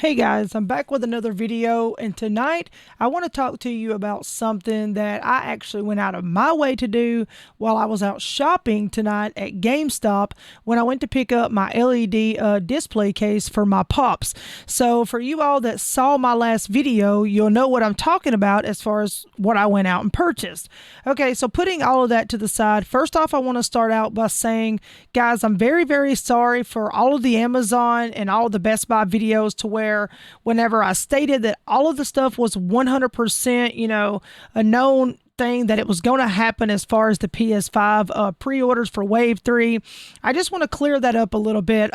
Hey guys, I'm back with another video, and tonight I want to talk to you about something that I actually went out of my way to do while I was out shopping tonight at GameStop when I went to pick up my LED display case for my Pops. So for you all that saw my last video, you'll know what I'm talking about as far as what I went out and purchased. Okay, so putting all of that to the side, first off I want to start out by saying, guys, I'm very, very sorry for all of the Amazon and all of the Best Buy videos to where whenever I stated that all of the stuff was 100%, a known thing that it was going to happen as far as the PS5 pre-orders for Wave 3. I just want to clear that up a little bit.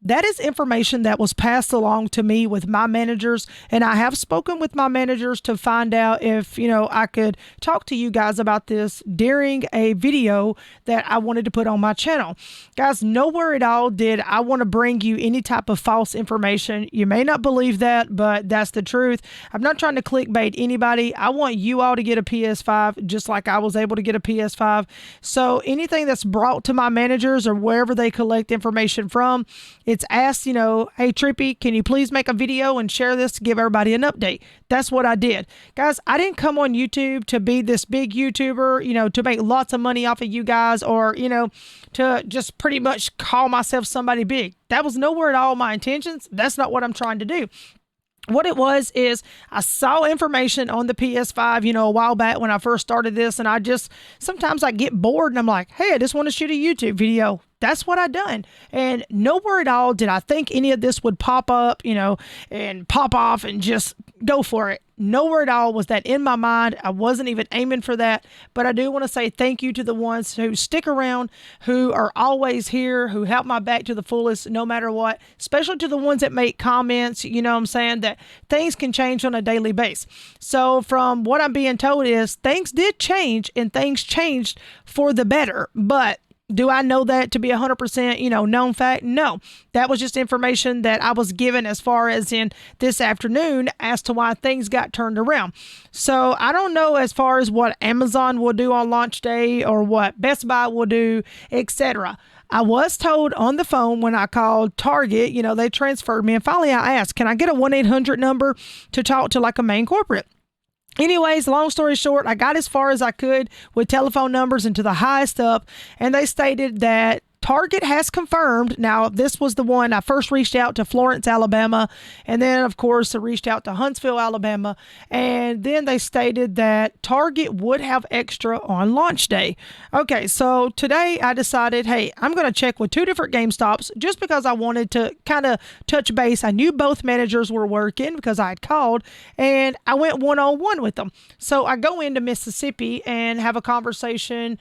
That is information that was passed along to me with my managers, and I have spoken with my managers to find out if, I could talk to you guys about this during a video that I wanted to put on my channel. Guys, nowhere at all did I want to bring you any type of false information. You may not believe that, but that's the truth. I'm not trying to clickbait anybody. I want you all to get a PS5 just like I was able to get a PS5. So anything that's brought to my managers or wherever they collect information from, it's asked, hey, Trippy, can you please make a video and share this to give everybody an update? That's what I did. Guys, I didn't come on YouTube to be this big YouTuber, to make lots of money off of you guys or, to just pretty much call myself somebody big. That was nowhere at all my intentions. That's not what I'm trying to do. What it was is I saw information on the PS5, a while back when I first started this, and sometimes I get bored and I'm like, hey, I just want to shoot a YouTube video. That's what I done. And nowhere at all did I think any of this would pop up, and pop off and just go for it. Nowhere at all was that in my mind. I wasn't even aiming for that. But I do want to say thank you to the ones who stick around, who are always here, who help my back to the fullest no matter what, especially to the ones that make comments, that things can change on a daily basis. So from what I'm being told is things did change and things changed for the better. But do I know that to be 100%, known fact? No, that was just information that I was given as far as in this afternoon as to why things got turned around. So I don't know as far as what Amazon will do on launch day or what Best Buy will do, etc. I was told on the phone when I called Target, they transferred me, and finally I asked, can I get a 1-800 number to talk to like a main corporate? Anyways, long story short, I got as far as I could with telephone numbers and to the highest up, and they stated that Target has confirmed. Now, this was the one I first reached out to Florence, Alabama, and then, of course, I reached out to Huntsville, Alabama, and then they stated that Target would have extra on launch day. Okay, so today I decided, hey, I'm going to check with two different GameStops just because I wanted to kind of touch base. I knew both managers were working because I had called, and I went one-on-one with them. So I go into Mississippi and have a conversation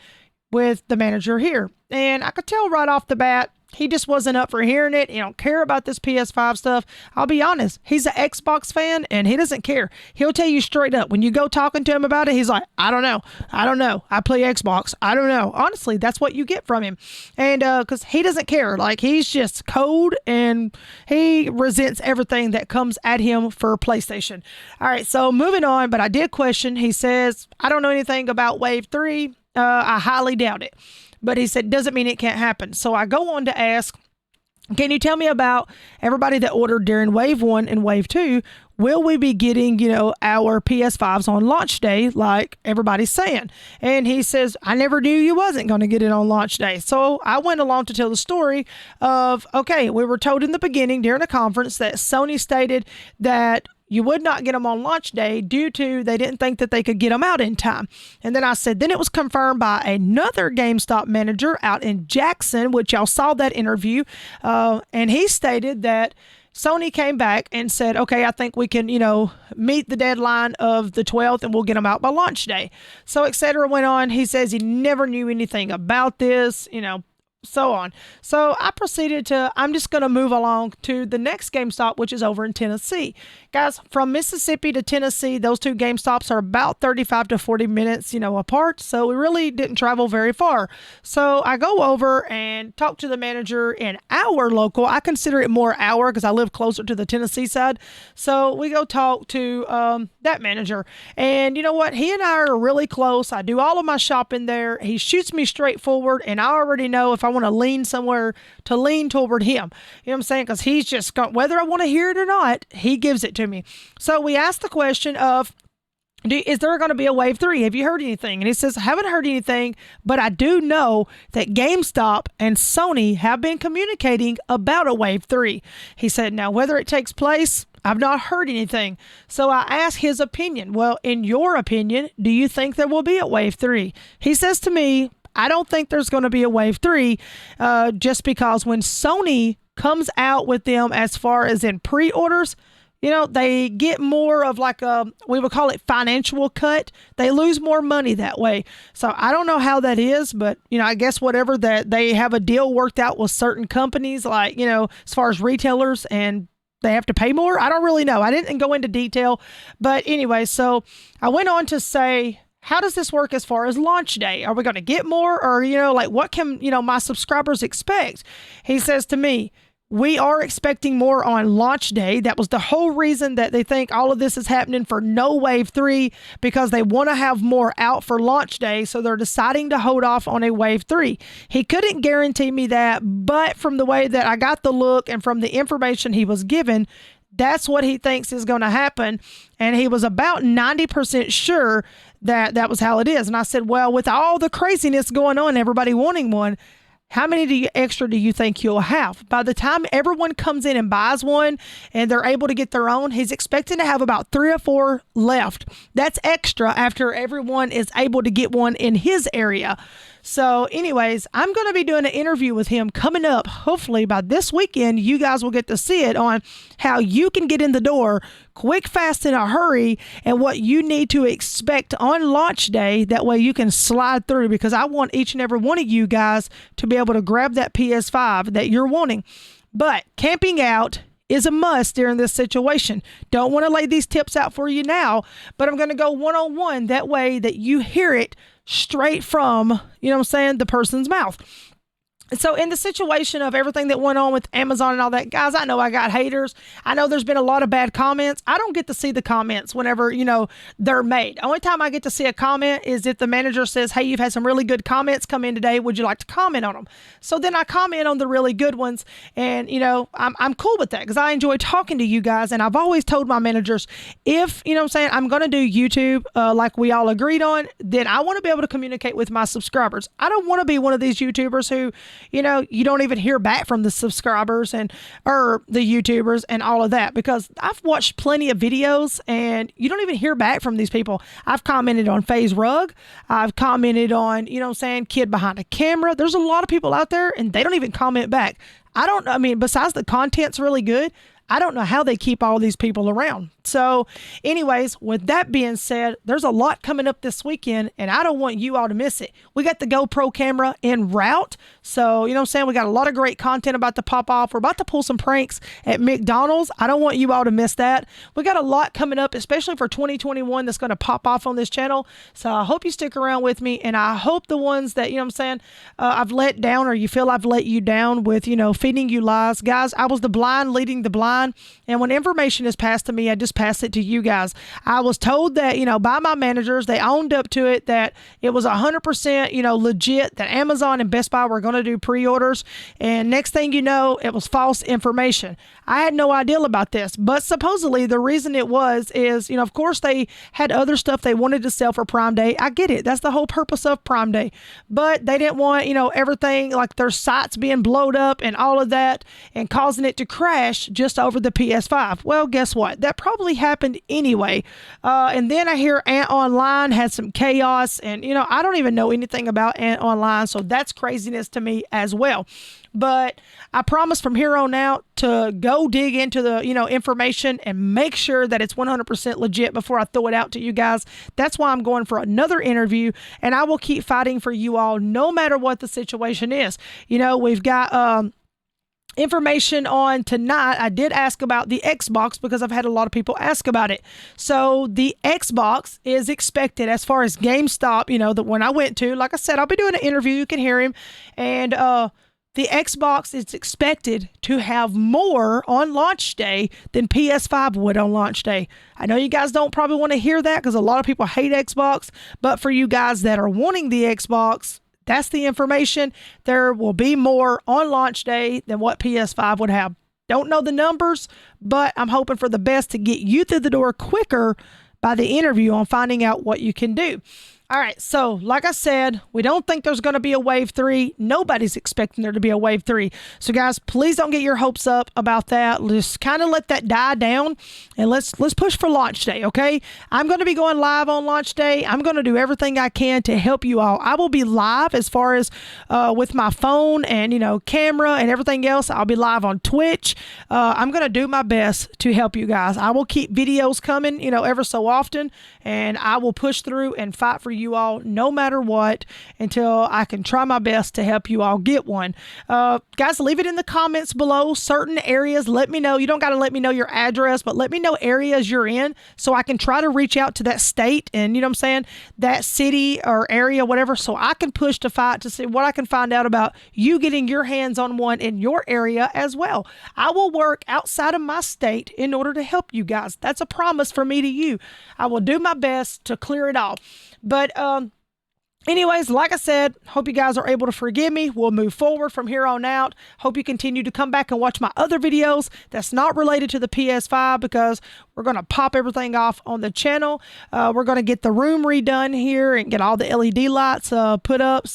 with the manager here. And I could tell right off the bat, he just wasn't up for hearing it. He don't care about this PS5 stuff. I'll be honest, he's an Xbox fan and he doesn't care. He'll tell you straight up. When you go talking to him about it, he's like, I don't know. I play Xbox. I don't know. Honestly, that's what you get from him. And because he doesn't care. Like, he's just cold and he resents everything that comes at him for PlayStation. All right, so moving on, but I did question. He says, I don't know anything about Wave 3. I highly doubt it. But he said, doesn't mean it can't happen. So I go on to ask, can you tell me about everybody that ordered during Wave 1 and Wave 2? Will we be getting, our PS5s on launch day like everybody's saying? And he says, I never knew you wasn't going to get it on launch day. So I went along to tell the story of, okay, we were told in the beginning during a conference that Sony stated that you would not get them on launch day due to they didn't think that they could get them out in time. And then I said, then it was confirmed by another GameStop manager out in Jackson, which y'all saw that interview. And he stated that Sony came back and said, okay, I think we can, meet the deadline of the 12th and we'll get them out by launch day. So, etc. went on. He says he never knew anything about this, so on. So I proceeded to, I'm just going to move along to the next GameStop, which is over in Tennessee. Guys, from Mississippi to Tennessee, those two GameStops are about 35 to 40 minutes, apart. So we really didn't travel very far. So I go over and talk to the manager in our local. I consider it more our because I live closer to the Tennessee side. So we go talk to that manager. And you know what? He and I are really close. I do all of my shopping there. He shoots me straight forward, and I already know if I want to lean somewhere to lean toward him. You know what I'm saying? Because he's just got, whether I want to hear it or not, he gives it to me. So we asked the question of, is there going to be a wave 3? Have you heard anything? And he says, I haven't heard anything, but I do know that GameStop and Sony have been communicating about a wave 3. He said, now whether it takes place, I've not heard anything. So I asked his opinion. Well, in your opinion, do you think there will be a wave 3? He says to me, I don't think there's going to be a wave 3 just because when Sony comes out with them as far as in pre-orders, you know, they get more of like a, we would call it financial cut. They lose more money that way. So I don't know how that is, but, you know, I guess whatever that they have a deal worked out with certain companies, like, you know, as far as retailers, and they have to pay more. I don't really know. I didn't go into detail. But anyway, so I went on to say, how does this work as far as launch day? Are we going to get more? Or, you know, like what can, you know, my subscribers expect? He says to me, we are expecting more on launch day. That was the whole reason that they think all of this is happening for no wave 3, because they want to have more out for launch day. So they're deciding to hold off on a wave 3. He couldn't guarantee me that, but from the way that I got the look and from the information he was given, that's what he thinks is going to happen. And he was about 90% sure that that was how it is. And I said, well, with all the craziness going on, everybody wanting one, how many extra do you think you'll have? By the time everyone comes in and buys one and they're able to get their own, he's expecting to have about 3 or 4 left. That's extra after everyone is able to get one in his area. So anyways, I'm going to be doing an interview with him coming up. Hopefully by this weekend, you guys will get to see it on how you can get in the door quick, fast, in a hurry, and what you need to expect on launch day. That way you can slide through, because I want each and every one of you guys to be able to grab that PS5 that you're wanting. But camping out is a must during this situation. Don't want to lay these tips out for you now, but I'm going to go one-on-one. That way that you hear it straight from, you know what I'm saying, the person's mouth. So in the situation of everything that went on with Amazon and all that, guys, I know I got haters. I know there's been a lot of bad comments. I don't get to see the comments whenever, you know, they're made. Only time I get to see a comment is if the manager says, hey, you've had some really good comments come in today. Would you like to comment on them? So then I comment on the really good ones. And, you know, I'm cool with that because I enjoy talking to you guys. And I've always told my managers, if, you know what I'm saying, I'm going to do YouTube like we all agreed on, then I want to be able to communicate with my subscribers. I don't want to be one of these YouTubers who, you know, you don't even hear back from the subscribers or the YouTubers and all of that, because I've watched plenty of videos and you don't even hear back from these people. I've commented on FaZe Rug. I've commented on, you know what I'm saying, Kid Behind a Camera. There's a lot of people out there and they don't even comment back. I mean, besides the content's really good, I don't know how they keep all these people around. So anyways, with that being said, there's a lot coming up this weekend and I don't want you all to miss it. We got the GoPro camera en route. So, you know what I'm saying? We got a lot of great content about to pop off. We're about to pull some pranks at McDonald's. I don't want you all to miss that. We got a lot coming up, especially for 2021, that's going to pop off on this channel. So I hope you stick around with me, and I hope the ones that, you know what I'm saying, I've let down, or you feel I've let you down with, you know, feeding you lies. Guys, I was the blind leading the blind. And when information is passed to me, I just pass it to you guys. I was told that, you know, by my managers, they owned up to it, that it was 100%, you know, legit, that Amazon and Best Buy were going to do pre-orders. And next thing you know, it was false information. I had no idea about this, but supposedly the reason it was is, you know, of course they had other stuff they wanted to sell for Prime Day. I get it. That's the whole purpose of Prime Day, but they didn't want, you know, everything like their sites being blowed up and all of that and causing it to crash just over the PS5. Well, guess what? That probably happened anyway. And then I hear Ant Online had some chaos, and, you know, I don't even know anything about Ant Online, so that's craziness to me as well. But I promise from here on out to go dig into the, you know, information and make sure that it's 100% legit before I throw it out to you guys. That's why I'm going for another interview, and I will keep fighting for you all no matter what the situation is. You know, we've got information on tonight. I did ask about the Xbox because I've had a lot of people ask about it. So the Xbox is expected, as far as GameStop, you know, the one I went to, like I said, I'll be doing an interview. You can hear him. And the Xbox is expected to have more on launch day than PS5 would on launch day. I know you guys don't probably want to hear that because a lot of people hate Xbox, but for you guys that are wanting the Xbox, That's the information. There will be more on launch day than what PS5 would have. Don't know the numbers, but I'm hoping for the best to get you through the door quicker by the interview on finding out what you can do. All right, so like I said, we don't think there's going to be a wave 3. Nobody's expecting there to be a wave 3. So guys, please don't get your hopes up about that. Just kind of let that die down, and let's push for launch day, okay? I'm going to be going live on launch day. I'm going to do everything I can to help you all. I will be live as far as with my phone and, camera and everything else. I'll be live on Twitch. I'm going to do my best to help you guys. I will keep videos coming, ever so often, and I will push through and fight for you all no matter what until I can try my best to help you all get one. Guys, leave it in the comments below. Certain areas, let me know. You don't got to let me know your address, but let me know areas you're in so I can try to reach out to that state and, that city or area, whatever, so I can push to fight to see what I can find out about you getting your hands on one in your area as well. I will work outside of my state in order to help you guys. That's a promise from me to you. I will do my best to clear it all. But anyways, like I said, hope you guys are able to forgive me. We'll move forward from here on out. Hope you continue to come back and watch my other videos that's not related to the PS5 because we're going to pop everything off on the channel. We're going to get the room redone here and get all the LED lights put up.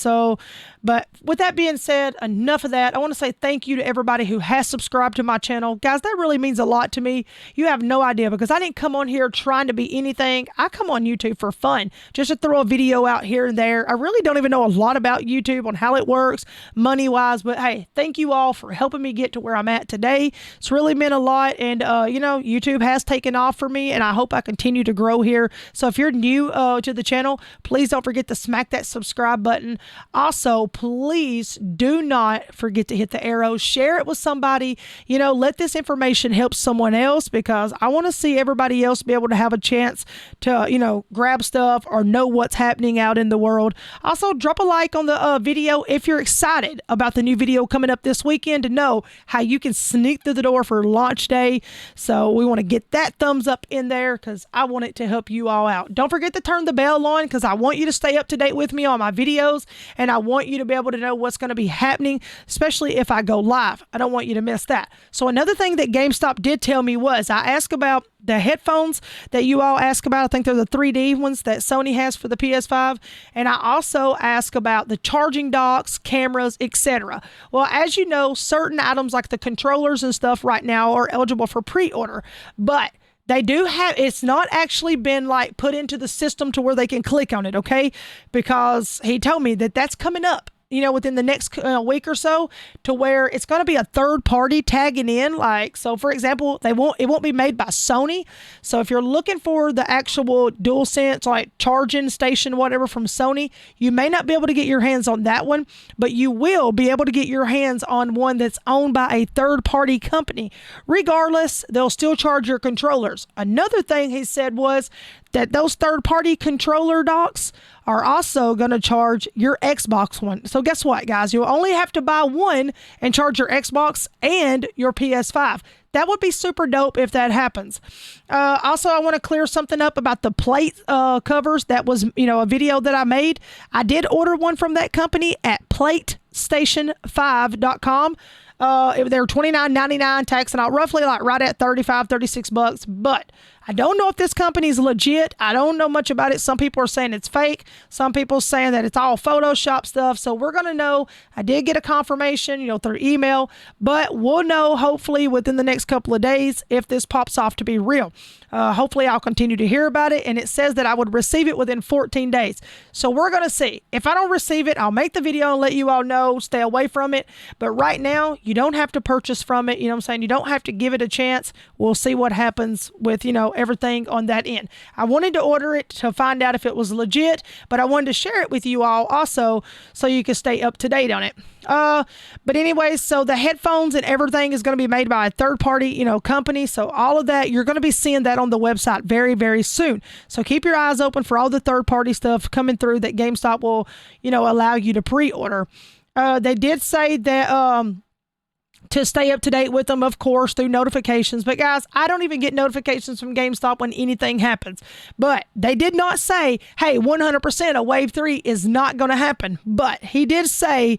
But with that being said, enough of that. I want to say thank you to everybody who has subscribed to my channel. Guys, that really means a lot to me. You have no idea because I didn't come on here trying to be anything. I come on YouTube for fun, just to throw a video out here and there. I really don't even know a lot about YouTube on how it works money-wise, but hey, thank you all for helping me get to where I'm at today. It's really meant a lot, and YouTube has taken off for me, and I hope I continue to grow here. So if you're new to the channel, please don't forget to smack that subscribe button. Also, please do not forget to hit the arrow. Share it with somebody. Let this information help someone else because I want to see everybody else be able to have a chance to, grab stuff or know what's happening out in the world. Also, drop a like on the video if you're excited about the new video coming up this weekend to know how you can sneak through the door for launch day. So we want to get that thumbs up in there because I want it to help you all out. Don't forget to turn the bell on because I want you to stay up to date with me on my videos, and I want you to be able to know what's going to be happening, especially if I go live. I don't want you to miss that. So another thing that GameStop did tell me was I asked about the headphones that you all ask about. I think they're the 3D ones that Sony has for the PS5. And I also ask about the charging docks, cameras, etc. Well, as you know, certain items like the controllers and stuff right now are eligible for pre-order, but they do have, it's not actually been put into the system to where they can click on it, okay? Because he told me that that's coming up, within the next week or so, to where it's going to be a third party tagging in. So for example, it won't be made by Sony. So if you're looking for the actual DualSense, charging station, whatever from Sony, you may not be able to get your hands on that one, but you will be able to get your hands on one that's owned by a third party company. Regardless, they'll still charge your controllers. Another thing he said was that those third-party controller docks are also going to charge your Xbox one. So guess what, guys? You'll only have to buy one and charge your Xbox and your PS5. That would be super dope if that happens. Also, I want to clear something up about the plate covers. That was, a video that I made. I did order one from that company at platestation5.com. They were $29.99, taxing out roughly right at $35-36, but I don't know if this company is legit. I don't know much about it. Some people are saying it's fake. Some people are saying that it's all Photoshop stuff. So we're going to know. I did get a confirmation, through email, but we'll know hopefully within the next couple of days if this pops off to be real. Hopefully I'll continue to hear about it, and it says that I would receive it within 14 days. So we're going to see. If I don't receive it, I'll make the video and let you all know, stay away from it. But right now, you don't have to purchase from it. You don't have to give it a chance. We'll see what happens with, everything on that end. I wanted to order it to find out if it was legit, but I wanted to share it with you all also so you can stay up to date on it. But anyways, so the headphones and everything is going to be made by a third party, company. So all of that, you're going to be seeing that on the website very, very soon. So keep your eyes open for all the third party stuff coming through that GameStop will, allow you to pre-order. They did say that, to stay up to date with them, of course, through notifications. But guys, I don't even get notifications from GameStop when anything happens. But they did not say, hey, 100% a wave 3 is not going to happen. But he did say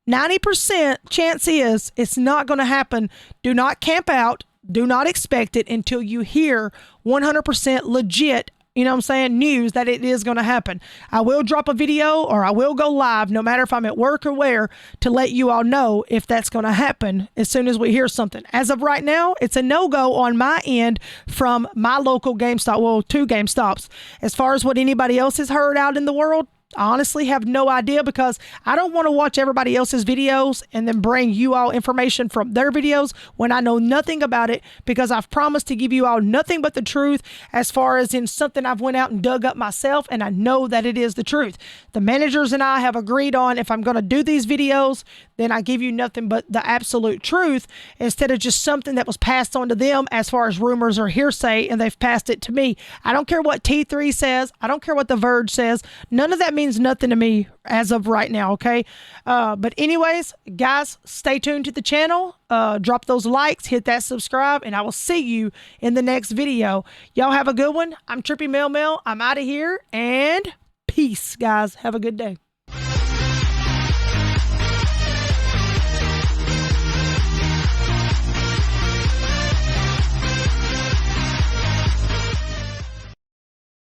90% chance is it's not going to happen. Do not camp out. Do not expect it until you hear 100% legit, you know what I'm saying, news that it is going to happen. I will drop a video or I will go live, no matter if I'm at work or where, to let you all know if that's going to happen as soon as we hear something. As of right now, it's a no-go on my end from my local GameStop, well, 2 GameStops. As far as what anybody else has heard out in the world, I honestly have no idea, because I don't want to watch everybody else's videos and then bring you all information from their videos when I know nothing about it, because I've promised to give you all nothing but the truth as far as in something I've went out and dug up myself, and I know that it is the truth. The managers and I have agreed on, if I'm going to do these videos, then I give you nothing but the absolute truth instead of just something that was passed on to them as far as rumors or hearsay, and they've passed it to me. I don't care what T3 says. I don't care what The Verge says. None of that means nothing to me as of right now, okay? But anyways, guys, stay tuned to the channel. Drop those likes, hit that subscribe, and I will see you in the next video. Y'all have a good one. I'm Trippy Mel Mel. I'm out of here, and peace, guys. Have a good day.